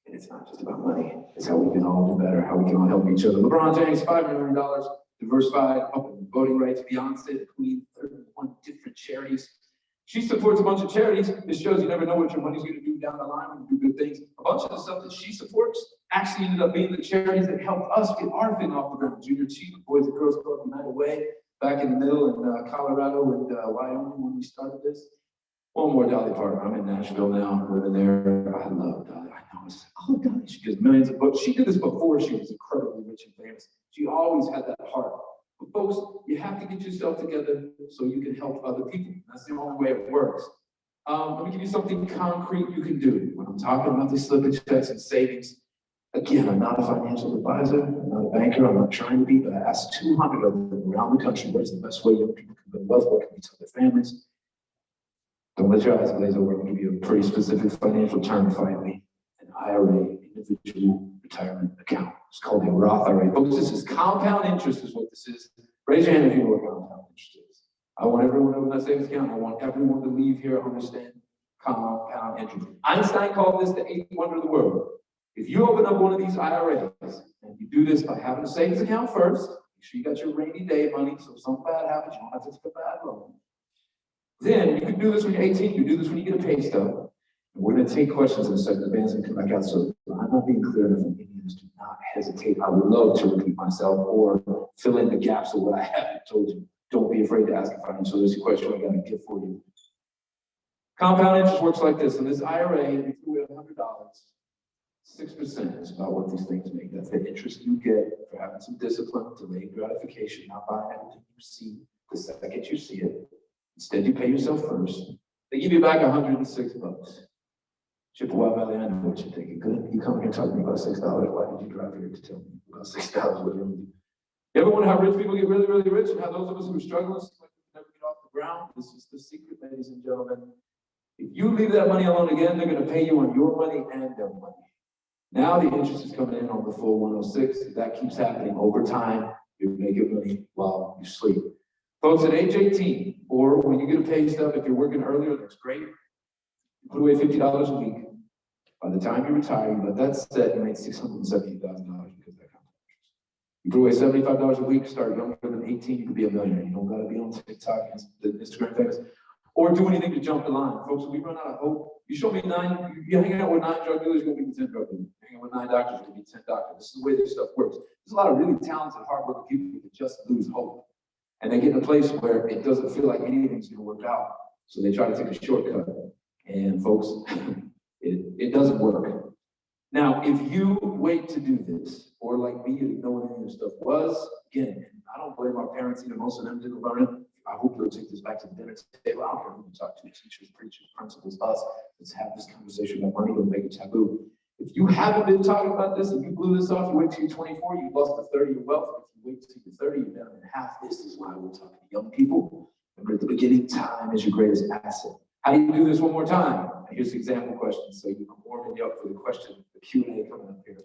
And it's not just about money, it's how we can all do better, how we can all help each other. LeBron James, $5 million, diversified, helping voting rights, Beyonce, the Queen, 31 different charities. She supports a bunch of charities. This shows you never know what your money's going to do down the line when you do good things. A bunch of the stuff that she supports actually ended up being the charities that helped us get our thing off the ground. Junior Chief, Boys and Girls Club United Way, back in the middle in Colorado and Wyoming when we started this. One more, Dolly Parton. I'm in Nashville now, living there. I love Dolly. I know it's, oh, Dolly, she gives millions of books. She did this before she was incredibly rich and famous. She always had that heart. But folks, you have to get yourself together so you can help other people. That's the only way it works. Let me give you something concrete you can do. When I'm talking about these slippage checks and savings, again, I'm not a financial advisor, I'm not a banker, I'm not trying to be, but I asked 200 of them around the country, what is the best way young people can build wealth, what can we tell their families? Don't let your eyes glaze over. I'm going to give you a pretty specific financial term finally. An IRA, individual retirement account. It's called a Roth IRA. Folks, this is compound interest is what this is. Raise your hand if you know what compound interest is. I want everyone to open that savings account. I want everyone to leave here understand compound interest. Einstein called this the eighth wonder of the world. If you open up one of these IRAs, and you do this by having a savings account first, make sure you got your rainy day money, so if something bad happens, you don't have to take a bad loan. Then you can do this when you're 18, you do this when you get a pay stub. And we're going to take questions in a second. The band's going to come back out. So I'm not being clear enough. Indians do not hesitate. I would love to repeat myself or fill in the gaps of what I haven't told you. Don't be afraid to ask a financial literacy question. I got a gift for you. Compound interest works like this. In this IRA, if you have $100, 6% is about what these things make. That's the interest you get for having some discipline, delayed gratification, not buying everything you see the second you see it. Instead, you pay yourself first. They give you back $106. Chippewa Valley, I know what you're thinking. Good, you come here talking to me about $6. Why did you drive here to tell me about $6? You ever wonder how rich people get really, really rich, and how those of us who are struggling seem like we can never get off the ground? This is the secret, ladies and gentlemen. If you leave that money alone again, they're going to pay you on your money and their money. Now the interest is coming in on the full 106. That keeps happening over time. You're making money while you sleep. Folks, at age 18, or when you get a pay stub, if you're working earlier, that's great. You put away $50 a week. By the time you retire, you let that set, you make $670,000 because of that kind of interest. You put away $75 a week, start younger than 18, you could be a millionaire. You don't got to be on TikTok and Instagram famous, or do anything to jump the line. Folks, when we run out of hope, you show me 9, you hang out with 9 drug dealers, you're going to be 10 drug dealers. You hang out with 9 doctors, you're going to be 10 doctors. This is the way this stuff works. There's a lot of really talented, hardworking people who just lose hope. And they get in a place where it doesn't feel like anything's going to work out. So they try to take a shortcut. And folks, it doesn't work. Now, if you wait to do this, or like me, you didn't know what any of this stuff was, again, I don't blame our parents either. Most of them didn't learn it. I hope you'll take this back to the dinner table. I don't care who you talk to, teachers, preachers, principals, us. Let's have this conversation about money. Don't make it taboo. If you haven't been talking about this, if you blew this off, you wait till you're 24, you lost a third of your wealth. If you wait till you're 30, you're down in half. This is why we're talking to young people. Remember, at the beginning, time is your greatest asset. How do you do this one more time? Here's the example question. So you can warm me up for the question, the Q&A coming up here.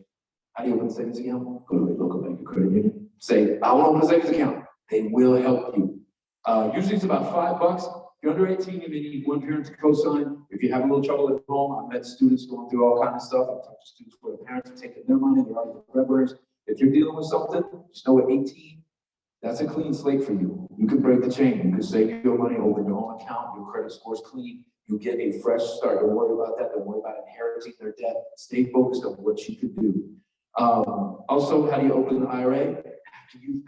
How do you open a savings account? Go to a local bank or credit union. Say, I want to open a savings account. They will help you. Usually it's about $5. If you're under 18, you may need one parent to co-sign. If you have a little trouble at home, I've met students going through all kinds of stuff. I've talked to students where the parents are taking their money, they're already the breadwinners. If you're dealing with something, just know at 18, that's a clean slate for you. You can break the chain. You can save your money, open your own account. Your credit score's clean. You get a fresh start. Don't worry about that. Don't worry about inheriting their debt. Stay focused on what you can do. Also, how do you open an IRA? After you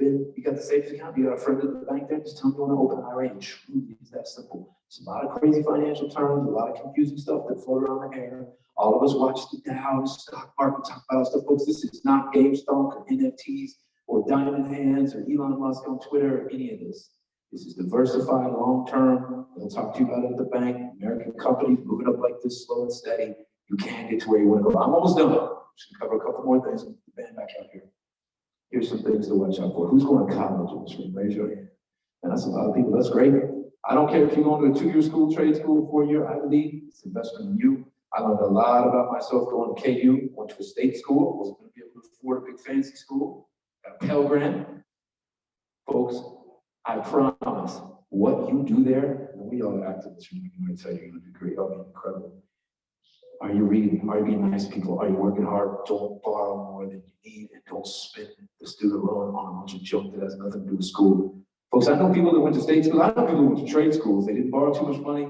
got the savings account, you got a friend at the bank there, just tell them you want to open an IRA. It truly is that simple. It's a lot of crazy financial terms, a lot of confusing stuff that float around the air. All of us watch the Dow, the stock market, talk about stuff. Folks, this is not GameStop or NFTs or Diamond Hands or Elon Musk on Twitter or any of this. This is diversified, long-term. They'll talk to you about it at the bank. American companies moving up like this, slow and steady. You can get to where you want to go. I'm almost done. I'm just gonna cover a couple more things and the band back up here. Here's some things to watch out for. Who's going to college in this room? Raise your hand. And that's a lot of people. That's great. I don't care if you're going to a 2-year school, trade school, 4-year Ivy League. It's investment in you. I learned a lot about myself going to KU. Went to a state school. Wasn't going to be able to afford a big fancy school. Got a Pell Grant. Folks, I promise, what you do there, and we all activists, you're going to tell you you're going to do great. I'll be incredible. Are you reading? Are you being nice to people? Are you working hard? Don't borrow more than you need, and don't spend the student loan on a bunch of junk that has nothing to do with school. Folks, I know people that went to state school. I know people that went to trade schools. They didn't borrow too much money.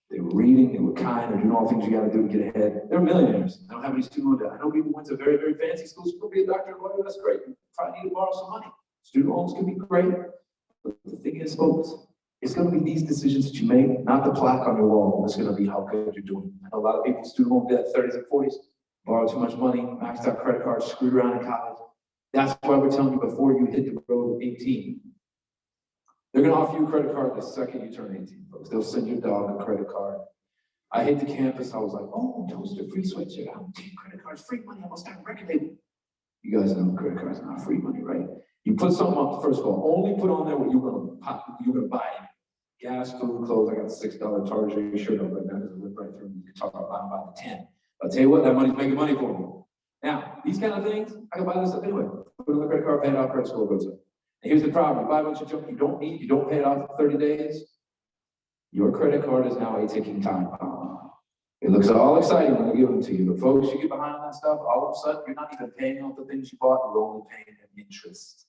They were reading. They were kind. They're doing all the things you got to do to get ahead. They're millionaires. They don't have any student loan debt. I know people went to very, very fancy schools. You could be a doctor or lawyer. That's great. You probably need to borrow some money. Student loans can be great. But the thing is, folks, it's going to be these decisions that you make, not the plaque on your wall. It's going to be how good you're doing. I know a lot of people, student loan debt, 30s and 40s, borrow too much money, maxed out credit cards, screwed around in college. That's why we're telling you before you hit the road at 18. They're going to offer you a credit card the second you turn 18, folks. They'll send your dog a credit card. I hit the campus. I was like, oh, toaster, free sweatshirt. I'm 10 credit cards, free money. I must have a record label. You guys know credit cards are not free money, right? You put something up, first of all, only put on there what you're gonna buy. Gas, food, clothes. I got a $6 Target shirt on right now because I live right through. You can talk about buying the 10. I'll tell you what, that money's making money for me. Now, these kind of things, I can buy this stuff anyway. Put on the credit card, pay it off, credit score goes up. And here's the problem: you buy a bunch of junk you don't need, you don't pay it off for 30 days. Your credit card is now a ticking time bomb. It looks all exciting when they give them to you, but folks, you get behind on that stuff, all of a sudden, you're not even paying off the things you bought, you're only paying them interest.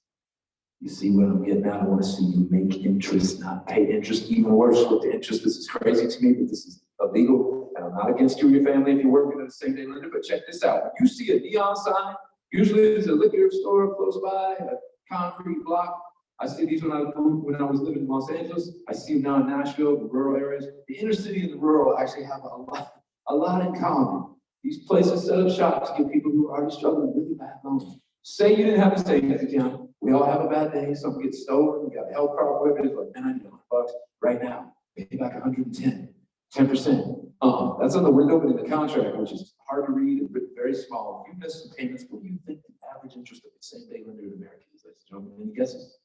You see what I'm getting at? I want to see you make interest, not pay interest. Even worse with the interest. This is crazy to me, but this is illegal. And I'm not against you or your family if you're working at a same-day lender, but check this out. When you see a neon sign, usually it's a liquor store close by, a concrete block. I see these when I was living in Los Angeles. I see them now in Nashville, the rural areas. The inner city and the rural actually have a lot in common. These places set up shop to give people who are already struggling with really bad loans. Say you didn't have a savings account. We all have a bad day. Something gets stolen. You got a health problem, whatever it is, like $90 right now. Pay back 110, 10%. That's on the window, but in the contract, which is hard to read and written very small. If you miss some payments, what do you think the average interest of the same-day lender in America is? Ladies and gentlemen, any guesses?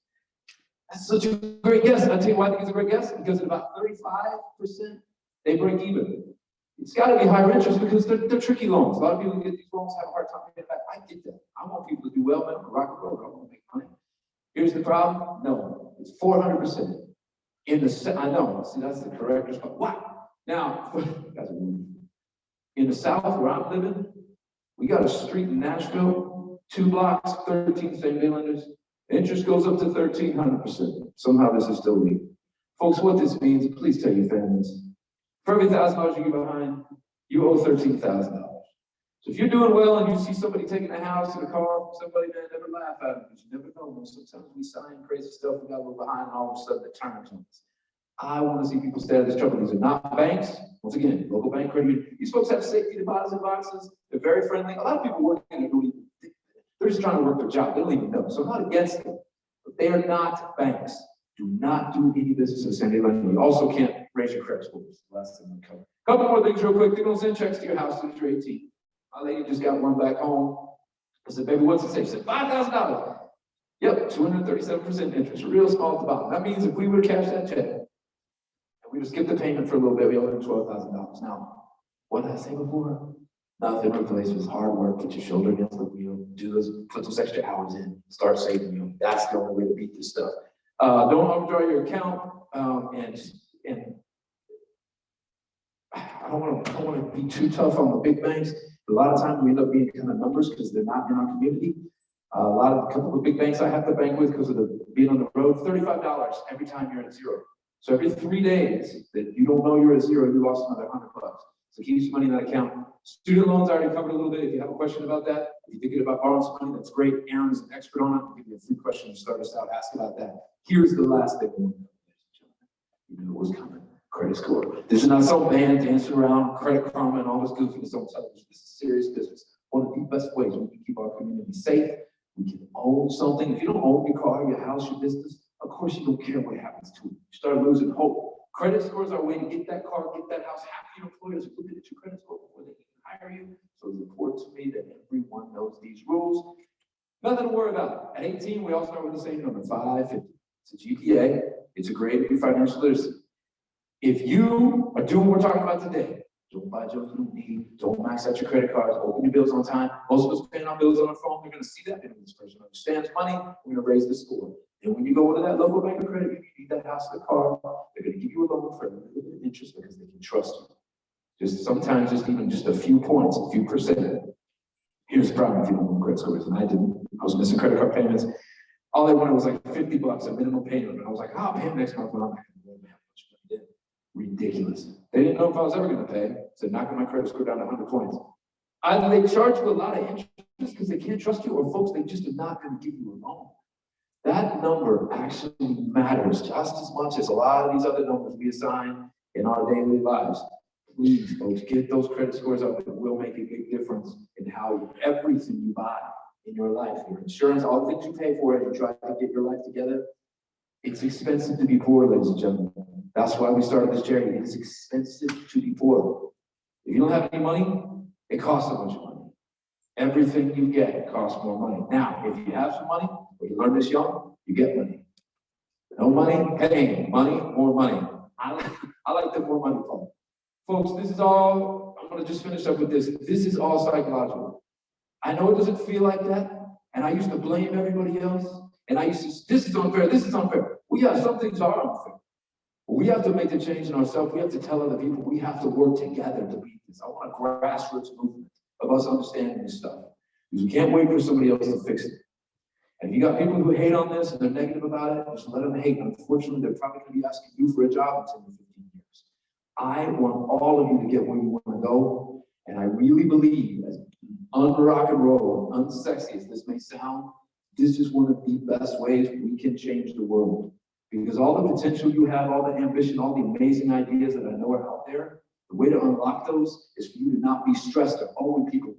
That's such a great guess. And I tell you why I think it's a great guess. Because at about 35%, they break even. It's got to be higher interest because they're tricky loans. A lot of people get these loans, have a hard time paying back. I get that. I want people to do well, man. I'm a rock and roll. I want to make money. Here's the problem. No, it's 400%. I know. See, that's the correct response. Wow. Now, in the South where I'm living, we got a street in Nashville, 2 blocks, 13 same-day lenders. Interest goes up to 1,300%. Somehow this is still legal. Folks, what this means, please tell your families. For every $1,000 you get behind, you owe $13,000. So if you're doing well and you see somebody taking a house and a car, somebody, man, never laugh at them because you never know. Sometimes we sign crazy stuff, we got a little behind, and all of a sudden it turns on us. I want to see people stay out of this trouble. These are not banks. Once again, local bank credit union. These folks have safety deposit boxes. They're very friendly. A lot of people work in it don't even think. They're just trying to work their job. They don't even know. So I'm not against them, but they are not banks. Do not do any business in the same day lending. You also can't raise your credit scores. Last thing I cover. Couple more things real quick. They don't send checks to your house until you're 18. My lady just got one back home. I said, baby, what's it say? She said, $5,000. Yep, 237% interest. Real small at the bottom. That means if we would cash that check, and we just skip the payment for a little bit, we owe them $12,000. Now, what did I say before? Nothing replaces hard work. Put your shoulder against the wheel. Put those extra hours in. Start saving. You know, that's the only way to beat this stuff. Don't overdraw your account, and I don't want to be too tough on the big banks. A lot of times we end up being kind of numbers because they're not in our community. A couple of big banks I have to bank with because of the being on the road, $35 every time you're at zero. So every 3 days that you don't know you're at zero, you lost another $100. So keep some money in that account. Student loans I already covered a little bit. If you have a question about that, if you're thinking about borrowing some money, that's great. Aaron is an expert on it. I'll give you a free question to start us out. Ask about that. Here's the last thing. You know it was coming. Credit score. This is not some band dancing around credit karma and all this goofiness on television. This is serious business. One of the best ways we can keep our community safe. We can own something. If you don't own your car, your house, your business, of course you don't care what happens to it. You start losing hope. Credit scores are a way to get that car, get that house. Half your employers are looking at your credit score before they can hire you. So it's important to me that everyone knows these rules. Nothing to worry about. At 18, we all start with the same number, 550. It's a GPA. It's a grade of your financial literacy. If you are doing what we're talking about today, don't buy junk you don't need, don't max out your credit cards, open your bills on time. Most of us paying our bills on our phone, they're gonna see that. And this person understands money, we're gonna raise the score. And when you go to that local bank of credit, you need that house or the car, they're gonna give you a loan for a little bit of interest because they can trust you. Just sometimes even just a few points, a few percent. Here's the problem if you don't know credit scores, and I didn't. I was missing credit card payments. All they wanted was like $50, a minimum payment. And I was like, I'll pay them next month when I'm ridiculous. They didn't know if I was ever going to pay, so knocking my credit score down to 100 points. They charge you a lot of interest because they can't trust you, or folks, they just are not going to give you a loan. That number actually matters just as much as a lot of these other numbers we assign in our daily lives. Please, folks, get those credit scores up. It will make a big difference in how everything you buy in your life, your insurance, all the things you pay for as you try to get your life together. It's expensive to be poor, ladies and gentlemen. That's why we started this charity. It is expensive to be poor. If you don't have any money, it costs a bunch of money. Everything you get costs more money. Now, if you have some money, or you learn this young, you get money. No money, hey, money, more money. I like the more money part. Folks, this is all, I'm gonna just finish up with this. This is all psychological. I know it doesn't feel like that, and I used to blame everybody else, and I used to, this is unfair, this is unfair. Some things are unfair. We have to make the change in ourselves. We have to tell other people we have to work together to beat this. I want a grassroots movement of us understanding this stuff. Because we can't wait for somebody else to fix it. And if you got people who hate on this and they're negative about it, just let them hate. Unfortunately, they're probably going to be asking you for a job in 10 or 15 years. I want all of you to get where you want to go. And I really believe, as un-rock and roll, unsexy as this may sound, this is one of the best ways we can change the world. Because all the potential you have, all the ambition, all the amazing ideas that I know are out there, the way to unlock those is for you to not be stressed or owing people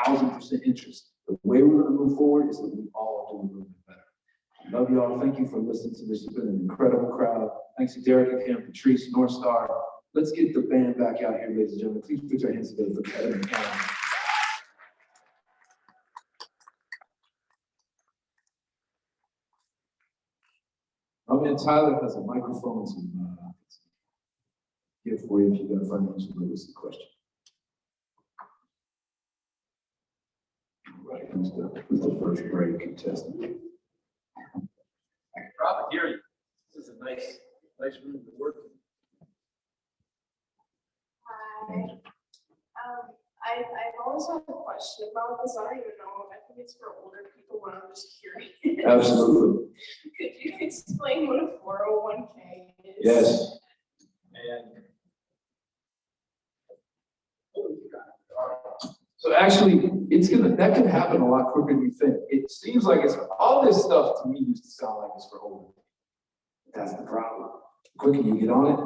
1,000% interest. The way we're going to move forward is that we all do a little bit better. I love you all. Thank you for listening to this. It's been an incredible crowd. Thanks to Derek again, Patrice, North Star. Let's get the band back out here, ladies and gentlemen. Please put your hands together for Kevin and Karen. Oh, man, Tyler has a microphone and some here for you if you got a financial literacy question. All right, who's the first grade contestant? Robert, here you. This is a nice room to work in. Hi. I've always had a question about this. I don't even know. I think it's for older people, but I'm just curious. Absolutely. Could you explain what a 401k is? Yes. And so actually, that can happen a lot quicker than you think. It seems like it's all this stuff to me used to sound like it's for older. That's the problem. The quicker you get on it,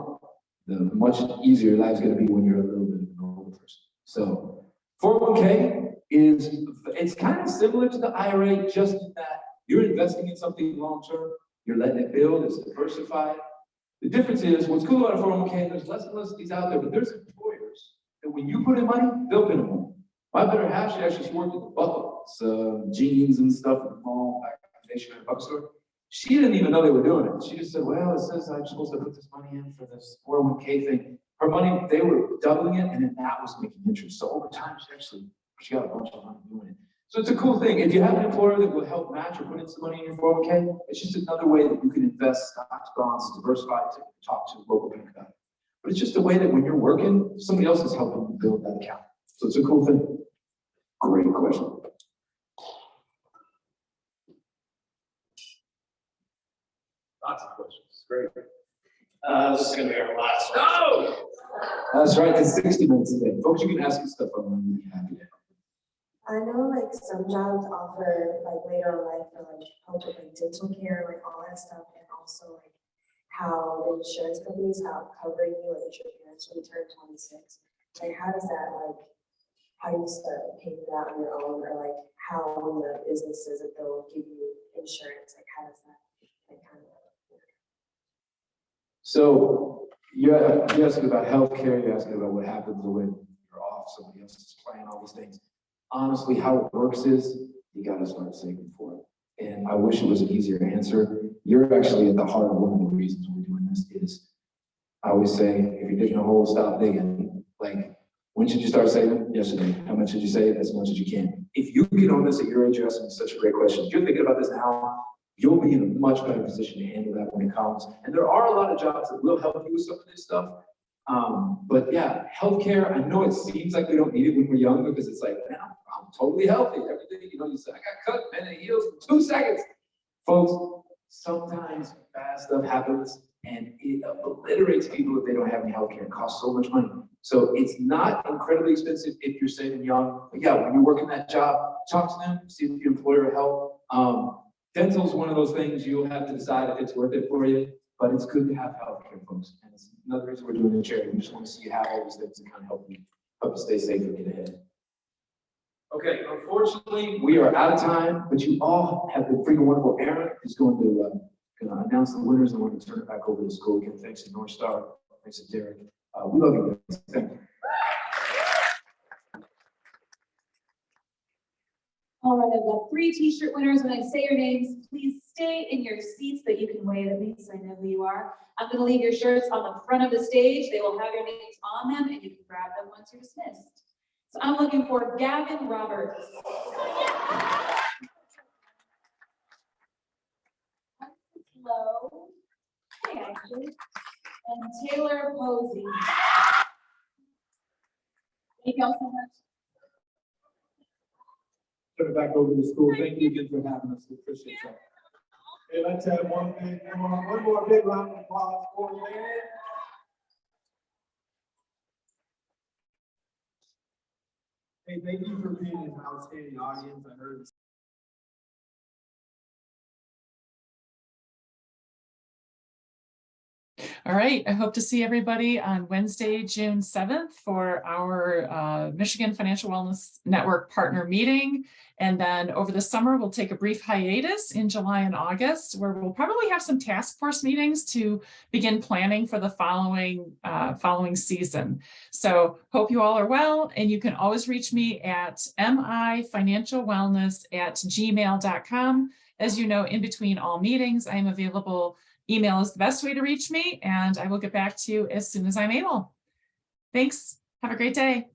the much easier your life's going to be when you're a little bit of an older person. So 401k it's kind of similar to the IRA, just in that you're investing in something long-term, you're letting it build, it's diversified. The difference is, what's cool about a 401k, there's less and less of these out there, but there's employers that when you put in money, they'll put in money. My better half, she worked at the Buckle, jeans and stuff at the mall, back in the nation at a bookstore. She didn't even know they were doing it. She just said, well, it says I'm supposed to put this money in for this 401k thing. Her money, they were doubling it, and then that was making interest. So over time, she got a bunch of money doing it. So it's a cool thing. If you have an employer that will help match or put in some money in your 401k, it's just another way that you can invest stocks, bonds, diversify, to talk to a local bank about it. But it's just a way that when you're working, somebody else is helping you build that account. So it's a cool thing. Great question. Lots of questions. Great. This is gonna be our last one. Oh! That's right, it's 60 minutes today. Folks, you can ask me stuff. I'm really happy to. I know like some jobs offer like later in life for like help with like dental care, like all that stuff, and also like how the insurance companies stop covering you like your parents when you turn 26. Like how does that like, how do you start paying for that on your own, or like how when the businesses if they'll give you insurance, like how does that like kind of work? So you're asking about healthcare, you're asking about what happens when you're off, somebody else is playing all these things. Honestly, how it works is you gotta start saving for it. And I wish it was an easier answer. You're actually at the heart of one of the reasons we're doing this is, I always say, if you're digging a hole, stop digging. Like, when should you start saving? Yesterday. How much should you save? As much as you can. If you get on this at your age, you're asking such a great question. If you're thinking about this now, you'll be in a much better position to handle that when it comes. And there are a lot of jobs that will help you with some of this stuff. But yeah, healthcare, I know it seems like we don't need it when we're young because it's like, man, I'm totally healthy. Everything, you say, I got cut, man, it heals in 2 seconds. Folks, sometimes bad stuff happens and it obliterates people if they don't have any healthcare. It costs so much money. So it's not incredibly expensive if you're saving young. But yeah, when you're working that job, talk to them, see if your employer will help. Dental is one of those things you'll have to decide if it's worth it for you, but it's good to have healthcare, folks. And it's another reason we're doing the charity. We just want to see you have all these things to kind of help you stay safe and get ahead. Okay, unfortunately, we are out of time, but you all have been freaking wonderful. Aaron is going to announce the winners, and we're going to turn it back over to the school. Again, thanks to North Star, thanks to Derek. We love you guys. Thank you. All right, I've got 3 t-shirt winners. When I say your names, please stay in your seats, but you can wave at me so I know who you are. I'm going to leave your shirts on the front of the stage. They will have your names on them, and you can grab them once you're dismissed. So I'm looking for Gavin Roberts. Hello. Hey, actually. And Taylor Posey. Thank y'all so much. Turn it back over to the school. Thank you again for having us. We appreciate that. Hey, let's have one more big round of applause for them. Hey, thank you for being an outstanding audience. I heard All right, I hope to see everybody on Wednesday, June 7th for our Michigan Financial Wellness Network partner meeting. And then over the summer, we'll take a brief hiatus in July and August, where we'll probably have some task force meetings to begin planning for the following season. So hope you all are well, and you can always reach me at mifinancialwellness@gmail.com. As you know, in between all meetings, I'm available. Email is the best way to reach me, and I will get back to you as soon as I'm able. Thanks. Have a great day.